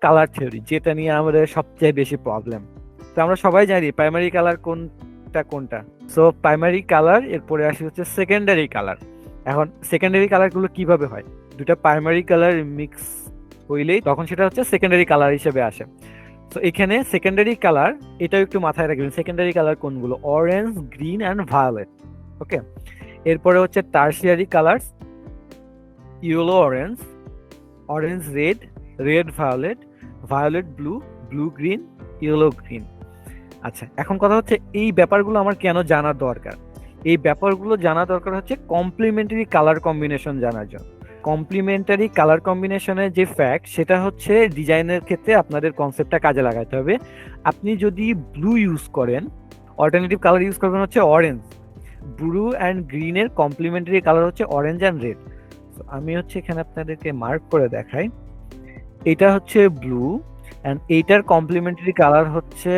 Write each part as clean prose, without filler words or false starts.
Colour theory, যেটা নিয়ে আমাদের সবচেয়ে বেশি প্রবলেম। তো আমরা সবাই জানি প্রাইমারি কালার কোনটা কোনটা। সো প্রাইমারি কালার, এরপরে আসে হচ্ছে সেকেন্ডারি কালার। এখন সেকেন্ডারি কালার গুলো কিভাবে হয়? দুটা প্রাইমারি কালার মিক্স হইলেই তখন সেটা হচ্ছে সেকেন্ডারি কালার হিসেবে আসে। তো এখানে সেকেন্ডারি কালার, এটাও একটু মাথায় রাখবেন, সেকেন্ডারি কালার কোনগুলো: orange, green and violet. Okay, এরপরে হচ্ছে tertiary colour: yellow orange, orange red, red violet, violet blue, blue green, yellow green. আচ্ছা, এখন কথা হচ্ছে এই ব্যাপারগুলো আমার কেন জানা দরকার? এই ব্যাপারগুলো জানা দরকার হচ্ছে কমপ্লিমেন্টারি কালার কম্বিনেশন জানার জন্য। কমপ্লিমেন্টারি কালার কম্বিনেশনের যে ফ্যাক্ট, সেটা হচ্ছে ডিজাইনের ক্ষেত্রে আপনাদের কনসেপ্টটা কাজে লাগাতে হবে। আপনি যদি ব্লু ইউজ করেন, অল্টারনেটিভ কালার ইউজ করবেন হচ্ছে অরেঞ্জ। ব্লু অ্যান্ড গ্রিনের কমপ্লিমেন্টারি কালার হচ্ছে অরেঞ্জ অ্যান্ড রেড। আমি হচ্ছে এখানে আপনাদেরকে মার্ক করে দেখাই। এটা হচ্ছে ব্লু, অ্যান্ড এইটার কমপ্লিমেন্টারি কালার হচ্ছে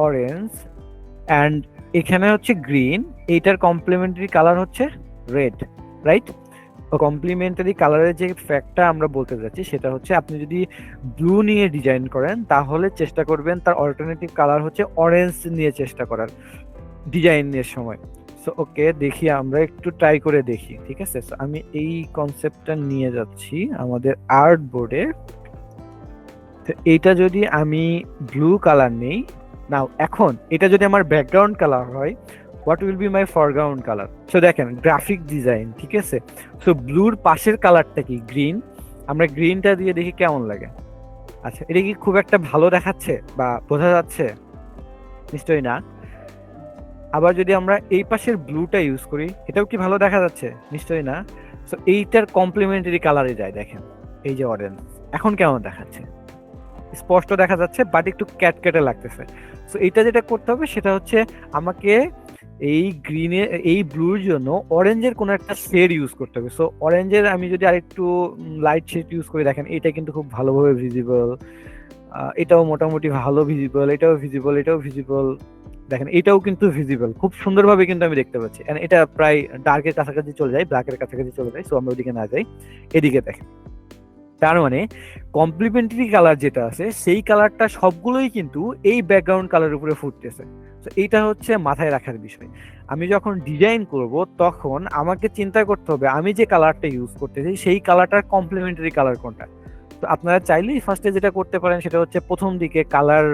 অরেঞ্জ, অ্যান্ড এখানে হচ্ছে গ্রিন, এইটার কমপ্লিমেন্টারি কালার হচ্ছে রেড, রাইট? কমপ্লিমেন্টারি কালারের যে ফ্যাক্টটা আমরা বলতে যাচ্ছি, সেটা হচ্ছে আপনি যদি ব্লু নিয়ে ডিজাইন করেন, তাহলে চেষ্টা করবেন তার অল্টারনেটিভ কালার হচ্ছে অরেঞ্জ নিয়ে চেষ্টা করার ডিজাইনের সময়। সো ওকে, দেখি আমরা একটু ট্রাই করে দেখি, ঠিক আছে? সো আমি এই কনসেপ্টটা নিয়ে যাচ্ছি আমাদের আর্ট বোর্ডে। তো এইটা যদি আমি ব্লু কালার নেই, নাও এখন এটা যদি আমার ব্যাকগ্রাউন্ড কালার হয়, what will be my foreground colour? So দেখেন, গ্রাফিক ডিজাইন, ঠিক আছে? সো ব্লুর পাশের কালারটা কি? গ্রিন। আমরা গ্রিনটা দিয়ে দেখি কেমন লাগে। আচ্ছা, এটা কি খুব একটা ভালো দেখাচ্ছে বা বোঝা যাচ্ছে? নিশ্চয়ই না। আবার যদি আমরা এই পাশের ব্লুটা ইউজ করি, এটাও কি ভালো দেখা যাচ্ছে? নিশ্চয়ই না। সো এইটার কমপ্লিমেন্টারি কালারে যায়, দেখেন এই যে অরেঞ্জ, এখন কেমন দেখাচ্ছে? স্পষ্ট দেখা যাচ্ছে, বাট একটু ক্যাটকেটে লাগতেছে। সো এইটা যেটা করতে হবে সেটা হচ্ছে আমাকে এই গ্রিনে, এই ব্লুর জন্য অরেঞ্জের কোনো একটা শেড ইউজ করতে হবে। সো অরেঞ্জের আমি যদি আরেকটু লাইট শেড ইউজ করে, দেখেন এটা কিন্তু খুব ভালোভাবে ভিজিবল, এটাও মোটামুটি ভালো ভিজিবল, এটাও ভিজিবল, এটাও ভিজিবল, দেখেন এটাও কিন্তু ভিজিবল, খুব সুন্দরভাবে কিন্তু আমি দেখতে পাচ্ছি। এটা প্রায় ডার্কের কাছাকাছি চলে যায়, ব্ল্যাকের কাছাকাছি চলে যায়। সো আমরা ওইদিকে না যাই, এদিকে দেখেন। তার মানে কমপ্লিমেন্টারি কালার যেটা আছে, সেই কালারটা সবগুলোই কিন্তু এই ব্যাকগ্রাউন্ড কালার উপরে ফুটতেছে। তো এইটা হচ্ছে মাথায় রাখার বিষয়। আমি যখন ডিজাইন করব, তখন আমাকে চিন্তা করতে হবে আমি যে কালারটা ইউজ করতেছি সেই কালারটার কমপ্লিমেন্টারি কালার কোনটা। তো আপনারা চাইলেই ফার্স্টে যেটা করতে পারেন সেটা হচ্ছে প্রথম দিকে কালার,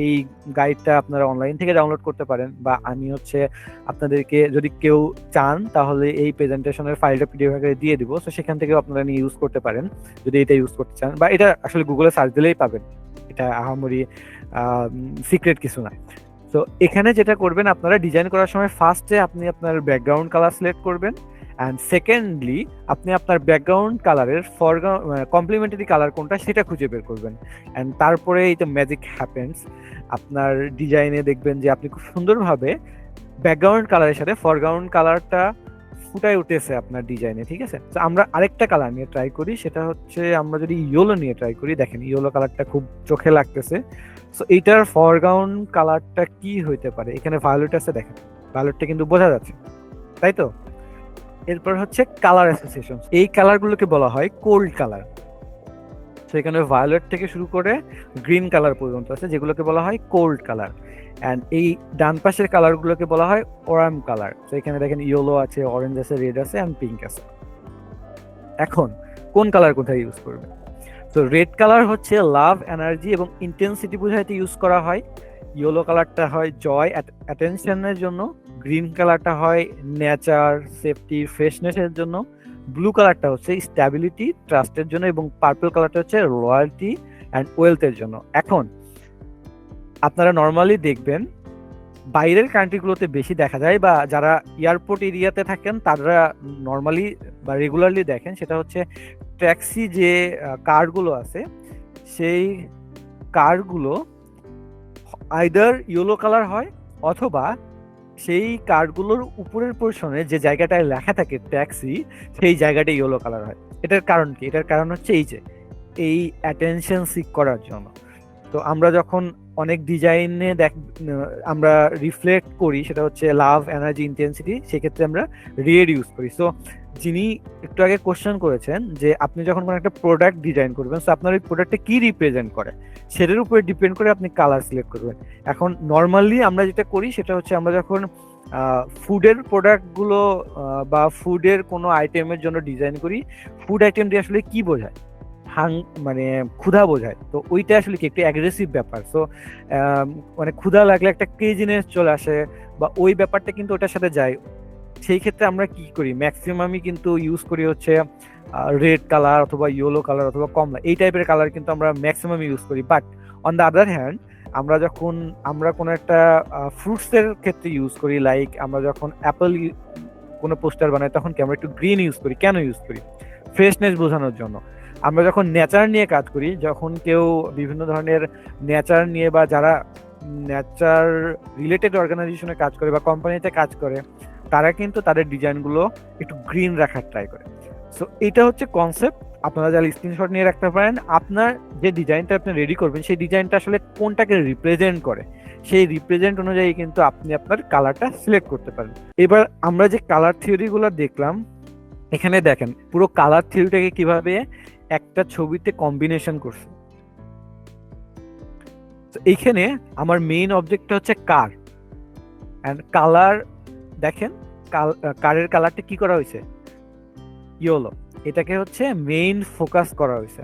এই গাইডটা আপনারা অনলাইন থেকে ডাউনলোড করতে পারেন, বা আমি হচ্ছে আপনাদেরকে, যদি কেউ চান তাহলে এই প্রেজেন্টেশনের ফাইলটা পিডিএফ আকারে দিয়ে দিব। সো সেখান থেকেও আপনারা নিয়ে ইউজ করতে পারেন যদি এটা ইউজ করতে চান, বা এটা আসলে গুগলে সার্চ দিলেই পাবেন, এটা আহামরি সিক্রেট কিছু না। তো এখানে যেটা করবেন, আপনারা ডিজাইন করার সময় ফার্স্টে আপনি আপনার ব্যাকগ্রাউন্ড কালার সিলেক্ট করবেন, অ্যান্ড সেকেন্ডলি আপনি আপনার ব্যাকগ্রাউন্ড কালারের ফরগ্রাউন্ড কমপ্লিমেন্টারি কালার কোনটা সেটা খুঁজে বের করবেন। অ্যান্ড তারপরে এই তো ম্যাজিক হ্যাপেন্স, আপনার ডিজাইনে দেখবেন যে আপনি খুব সুন্দরভাবে ব্যাকগ্রাউন্ড কালারের সাথে ফরগ্রাউন্ড কালারটা ফুটায় উঠেছে আপনার ডিজাইনে, ঠিক আছে? তো আমরা আরেকটা কালার নিয়ে ট্রাই করি, সেটা হচ্ছে আমরা যদি ইয়েলো নিয়ে ট্রাই করি, দেখেন ইয়েলো কালারটা খুব চোখে লাগতেছে। সো এইটার ফরগ্রাউন্ড কালারটা কি হইতে পারে? এখানে ভায়োলেট আছে, দেখেন ভায়োলেটটা কিন্তু বোঝা যাচ্ছে, তাই তো? এরপর হচ্ছে কালার অ্যাসোসিয়েশন, এই কালারগুলোকে বলা হয় কোল্ড কালার। তো এখানে ভায়োলেট থেকে শুরু করে গ্রিন কালার পর্যন্ত আছে, যেগুলোকে বলা হয় কোল্ড কালার। অ্যান্ড এই ডান পাশের কালারগুলোকে বলা হয় ওরাম কালার। তো এখানে দেখেন ইয়েলো আছে, অরেঞ্জ আছে, রেড আছে, অ্যান্ড পিঙ্ক আছে। এখন কোন কালার কোথায় ইউজ করবে? তো রেড কালার হচ্ছে লাভ, এনার্জি এবং ইন্টেন্সিটি বোঝাইতে ইউজ করা হয়। ইয়েলো কালারটা হয় জয়, অ্যাটেনশনের জন্য। গ্রিন কালারটা হয় নেচার, সেফটি, ফ্রেশনেসের জন্য। ব্লু কালারটা হচ্ছে স্ট্যাবিলিটি, ট্রাস্টের জন্য। এবং পার্পল কালারটা হচ্ছে রয়্যালটি অ্যান্ড ওয়েলথের জন্য। এখন আপনারা নর্মালি দেখবেন বাইরের কান্ট্রিগুলোতে বেশি দেখা যায়, বা যারা এয়ারপোর্ট এরিয়াতে থাকেন তারা নর্মালি বা রেগুলারলি দেখেন, সেটা হচ্ছে ট্যাক্সি যে কারগুলো আছে, সেই কারগুলো আইদার ইয়েলো কালার হয়, অথবা সেই কারগুলোর উপরের পোর্শনে যে জায়গাটায় লেখা থাকে ট্যাক্সি, সেই জায়গাটা ইয়েলো কালার হয়। এটার কারণ কি? এটার কারণ হচ্ছে এই যে এই অ্যাটেনশন সিক করার জন্য। তো আমরা যখন অনেক ডিজাইনে আমরা রিফ্লেক্ট করি, সেটা হচ্ছে লাভ, এনার্জি, ইন্টেন্সিটি, সেক্ষেত্রে আমরা রেড ইউজ করি। সো যিনি একটু আগে কোশ্চেন করেছেন যে আপনি যখন কোনো একটা প্রোডাক্ট ডিজাইন করবেন, সো আপনার ওই প্রোডাক্টটা কি রিপ্রেজেন্ট করে সেটার উপরে ডিপেন্ড করে আপনি কালার সিলেক্ট করবেন। এখন নর্মালি আমরা যেটা করি সেটা হচ্ছে আমরা যখন ফুডের প্রোডাক্টগুলো বা ফুডের কোনো আইটেমের জন্য ডিজাইন করি, ফুড আইটেমটি আসলে কি বোঝায়, মানে ক্ষুধা বোঝায়। তো ওইটা আসলে কি একটু অ্যাগ্রেসিভ ব্যাপার। সো মানে ক্ষুধা লাগলে একটা ক্রেজিনেস চলে আসে, বা ওই ব্যাপারটা কিন্তু ওটার সাথে যায়। সেই ক্ষেত্রে আমরা কি করি, ম্যাক্সিমামই কিন্তু ইউজ করি হচ্ছে রেড কালার অথবা ইয়েলো কালার অথবা কমলা, এই টাইপের কালার কিন্তু আমরা ম্যাক্সিমাম ইউজ করি। But on the other hand আমরা কোনো একটা ফ্রুটসের ক্ষেত্রে ইউজ করি, লাইক আমরা যখন অ্যাপল কোনো পোস্টার বানাই তখন কি আমরা একটু গ্রিন ইউজ করি। কেন ইউজ করি? ফ্রেশনেস বোঝানোর জন্য। আমরা যখন নেচার নিয়ে কাজ করি, যখন কেউ বিভিন্ন ধরনের নেচার নিয়ে বা যারা নেচার রিলেটেড অর্গানাইজেশনে কাজ করে বা কোম্পানিতে কাজ করে, তারা কিন্তু তাদের ডিজাইনগুলো একটু গ্রিন রাখার ট্রাই করে। সো এটা হচ্ছে কনসেপ্ট। আপনারা যারা স্ক্রিনশট নিয়ে রাখতে পারেন, আপনার যে ডিজাইনটা আপনি রেডি করবেন সেই ডিজাইনটা আসলে কোনটাকে রিপ্রেজেন্ট করে, সেই রিপ্রেজেন্ট অনুযায়ী কিন্তু আপনি আপনার কালারটা সিলেক্ট করতে পারেন। এবার আমরা যে কালার থিওরিগুলো দেখলাম, এখানে দেখেন পুরো কালার থিওরিটাকে কিভাবে একটা ছবিতে কম্বিনেশন করছে। এইখানে আমার মেইন অবজেক্টটা হচ্ছে কার, এন্ড কালার। দেখেন কারের কালারটা কি করা হয়েছে, ইয়েলো। এটাকে হচ্ছে মেইন ফোকাস করা হয়েছে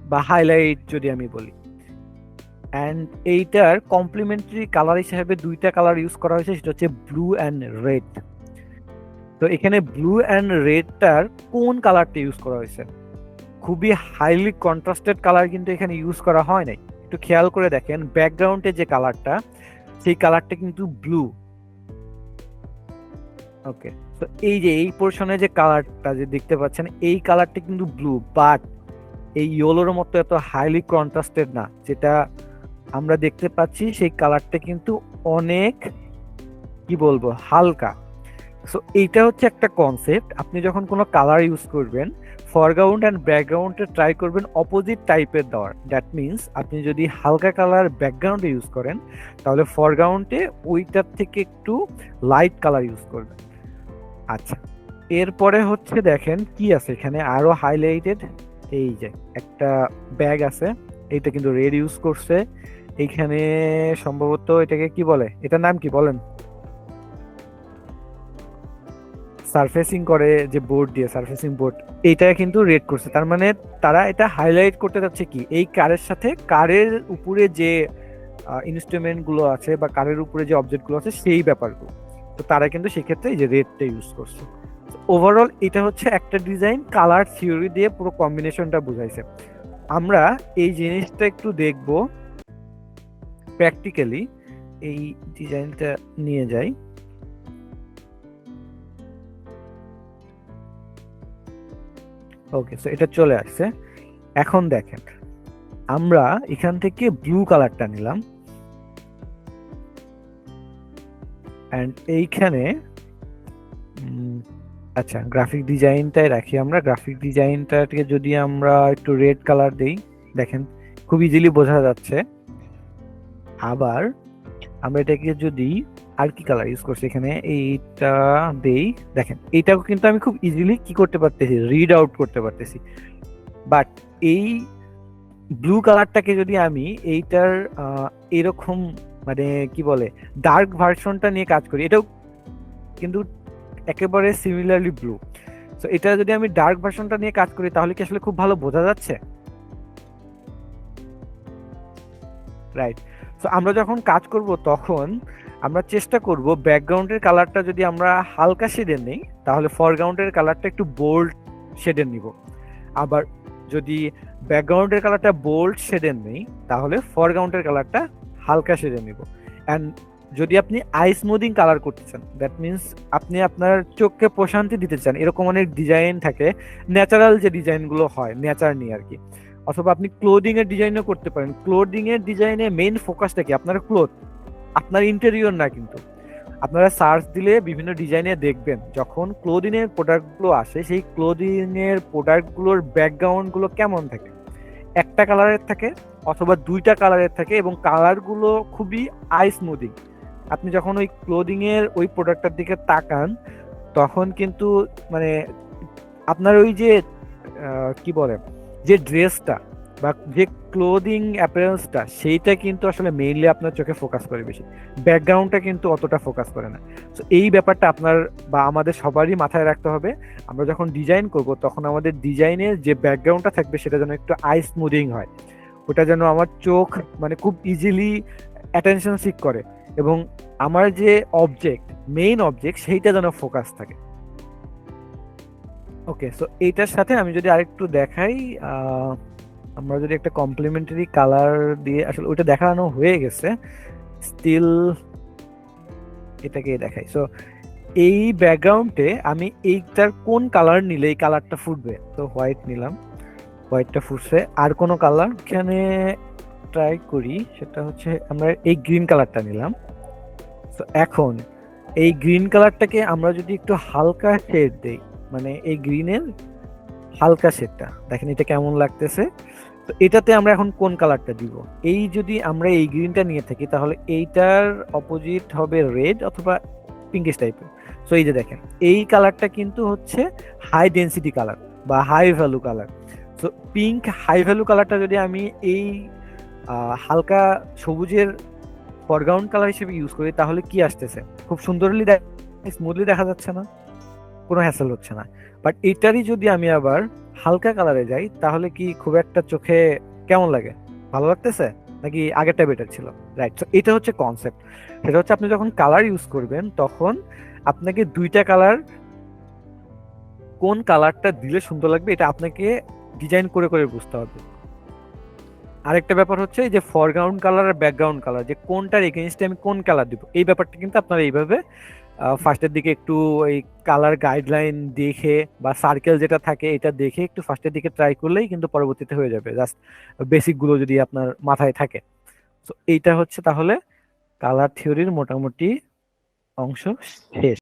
বা হাইলাইট যদি আমি বলি। এন্ড এইটার কমপ্লিমেন্টারি কালার হিসেবে দুইটা কালার ইউজ করা হয়েছে, সেটা হচ্ছে ব্লু অ্যান্ড রেড। তো এখানে ব্লু অ্যান্ড রেডটার কোন কালারটা ইউজ করা হয়েছে? খুবই হাইলি কন্ট্রাস্টেড কালার কিন্তু এখানে ইউজ করা হয় নাই। একটু খেয়াল করে দেখেন ব্যাকগ্রাউন্ডে যে কালারটা, সেই কালারটা কিন্তু ব্লু। ওকে, তো এই যে এই পোর্শনে যে কালারটা যে দেখতে পাচ্ছেন, এই কালারটা কিন্তু ব্লু, বাট এই ইয়েলোর মতো এত হাইলি কন্ট্রাস্টেড না। যেটা আমরা দেখতে পাচ্ছি সেই কালারটা কিন্তু অনেক কি বলবো হালকা। সো এইটা হচ্ছে একটা কনসেপ্ট। আপনি যখন কোনো কালার ইউজ করবেন, ফরগ্রাউন্ড অ্যান্ড ব্যাকগ্রাউন্ডে ট্রাই করবেন অপোজিট টাইপের দেওয়ার। দ্যাট মিনস আপনি যদি হালকা কালার ব্যাকগ্রাউন্ডে ইউজ করেন, তাহলে ফরগ্রাউন্ডে ওইটার থেকে একটু লাইট কালার ইউজ করবেন। আচ্ছা, এরপরে হচ্ছে দেখেন কি আছে এখানে আরো হাইলাইটেড। এই যে একটা ব্যাগ আছে, এইটা কিন্তু রেড ইউজ করছে। এইখানে সম্ভবত এটাকে কি বলে, এটার নাম কি বলেন? সারফেসিং করে যে বোর্ড দিয়ে, সারফেসিং বোর্ড, এইটা কিন্তু রেড করছে। তার মানে তারা এটা হাইলাইট করতে যাচ্ছে কি, এই কারের সাথে কারের উপরে যে ইনস্ট্রুমেন্ট গুলো আছে বা কারের উপরে যে অবজেক্ট গুলো আছে সেই ব্যাপারগুলো। তো তারা কিন্তু সেক্ষেত্রে এই যে রেডটা ইউজ করছে। ওভারঅল এটা হচ্ছে একটা ডিজাইন কালার থিওরি দিয়ে পুরো কম্বিনেশনটা বুঝাইছে। আমরা এই জিনিসটা একটু দেখবো প্র্যাকটিক্যালি। এই ডিজাইনটা নিয়ে যাই। ওকে, সো এটা চলে আসছে। এখন দেখেন আমরা এখান থেকে ব্লু কালারটা নিলাম, এন্ড এইখানে আচ্ছা গ্রাফিক ডিজাইনটাই রাখি। আমরা গ্রাফিক ডিজাইনটাকে যদি আমরা একটু রেড কালার দেই, দেখেন খুব ইজিলি বোঝা যাচ্ছে। আবার আমরা এটাকে যদি আর কি কালার ইউজ করছি এখানে, এইটা দেই, দেখেন এইটাও কিন্তু আমি খুব ইজিলি কি করতে পারতেছি, রিড আউট করতে পারতেছি। বাট এই ব্লু কালারটাকে যদি আমি এইটার এরকম মানে কি বলে ডার্ক ভার্সনটা নিয়ে কাজ করি, এটাও কিন্তু একেবারে সিমিলারলি ব্লু। সো এটা যদি আমি ডার্ক ভার্সনটা নিয়ে কাজ করি, তাহলে কি আসলে খুব ভালো বোঝা যাচ্ছে? রাইট। সো আমরা যখন কাজ করব তখন আমরা চেষ্টা করব ব্যাকগ্রাউন্ডের কালারটা যদি আমরা হালকা শেডের নেই, তাহলে ফরগ্রাউন্ডের কালারটা একটু বোল্ড শেডের নিব। আবার যদি ব্যাকগ্রাউন্ডের কালারটা বোল্ড শেডের নেই, তাহলে ফরগ্রাউন্ডের কালারটা হালকা শেডের নিব। অ্যান্ড যদি আপনি আই স্মুদিং কালার করতে চান, দ্যাট মিনস আপনি আপনার চোখকে প্রশান্তি দিতে চান, এরকম অনেক ডিজাইন থাকে, ন্যাচারাল যে ডিজাইনগুলো হয় নেচার নিয়ে আর কি। অথবা আপনি ক্লোদিং এর ডিজাইনও করতে পারেন। ক্লোদিং এর ডিজাইনে মেইন ফোকাসটা কি, আপনার ক্লোথ, আপনার ইন্টেরিয়র না। কিন্তু আপনারা সার্চ দিলে বিভিন্ন ডিজাইনে দেখবেন যখন ক্লোদিং এর প্রোডাক্টগুলো আসে, সেই ক্লোদিং এর প্রোডাক্টগুলোর ব্যাকগ্রাউন্ড গুলো কেমন থাকে, একটা কালারের থাকে, অথবা দুইটা কালারের থাকে, এবং কালারগুলো খুবই আই স্মুদিং। আপনি যখন ওই ক্লোদিং এর ওই প্রোডাক্টটার দিকে তাকান, তখন কিন্তু মানে আপনার ওই যে কি বলে, যে ড্রেসটা বা যে ক্লোদিং অ্যাপারেলসটা, সেইটা কিন্তু আসলে মেইনলি আপনার চোখে ফোকাস করে বেশি, ব্যাকগ্রাউন্ডটা কিন্তু অতটা ফোকাস করে না। তো এই ব্যাপারটা আপনার বা আমাদের সবারই মাথায় রাখতে হবে। আমরা যখন ডিজাইন করব, তখন আমাদের ডিজাইনের যে ব্যাকগ্রাউন্ডটা থাকবে সেটা যেন একটু আই স্মুদিং হয়, ওটা যেন আমার চোখ মানে খুব ইজিলি অ্যাটেনশন সিক করে, এবং আমার যে অবজেক্ট, মেইন অবজেক্ট, সেইটা যেন ফোকাস থাকে। ওকে, সো এইটার সাথে আমি যদি আরেকটু দেখাই, আহ, আমরা যদি একটা কমপ্লিমেন্টারি কালার দিয়ে, আসলে ওইটা দেখানো হয়ে গেছে, স্টিল এটাকে দেখাই। সো এই ব্যাকগ্রাউন্ডে আমি এইটার কোন কালার নিলে এই কালারটা ফুটবে, তো হোয়াইট নিলাম, হোয়াইটটা ফুটছে। আর কোনো কালার এখানে ট্রাই করি, সেটা হচ্ছে আমরা এই গ্রিন কালারটা নিলাম। তো এখন এই গ্রিন কালারটাকে আমরা যদি একটু হালকা শেড দেই, মানে এই গ্রিনের হালকা শেডটা দেখেন এটা কেমন লাগতেছে। তো এটাতে আমরা এখন কোন কালারটা দিব, এই যদি আমরা এই গ্রিনটা নিয়ে থাকি, তাহলে এইটার অপোজিট হবে রেড অথবা পিঙ্কিশ টাইপের। সো এই যে দেখেন, এই কালারটা কিন্তু হচ্ছে হাই ডেন্সিটি কালার বা high value colour. So pink high value কালারটা যদি আমি এই হালকা সবুজের ফরগ্রাউন্ড কালার হিসেবে ইউজ করি, তাহলে কি আসতেছে, খুব সুন্দরলি স্মুথলি দেখা যাচ্ছে না, কোনো হ্যাসেল হচ্ছে না। বাট এটারই যদি আমি আবার হালকা কালারে যাই, তাহলে কি খুব একটা চোখে কেমন লাগে, ভালো লাগতেছে নাকি আগেরটা বেটার ছিল? রাইট, তো এটা হচ্ছে কনসেপ্ট। সেটা হচ্ছে আপনি যখন কালার ইউজ করবেন, তখন আপনাকে দুইটা কালার, কোন কালারটা দিলে সুন্দর লাগবে, এটা আপনাকে ডিজাইন করে করে বুঝতে হবে। আরেকটা ব্যাপার হচ্ছে যে ফরগ্রাউন্ড কালার আর ব্যাকগ্রাউন্ড কালার, যে কোনটার এগেইনস্টে আমি কোন কালার দিব, এই ব্যাপারটা কিন্তু আপনারা এইভাবে ফার্স্টের দিকে একটু ওই কালার গাইডলাইন দেখে বা সার্কেল যেটা থাকে এটা দেখে একটু ফার্স্টের দিকে ট্রাই করলেই কিন্তু পরবর্তীতে হয়ে যাবে, জাস্ট বেসিক গুলো যদি আপনার মাথায় থাকে। তো এইটা হচ্ছে তাহলে কালার থিওরির মোটামুটি অংশ শেষ।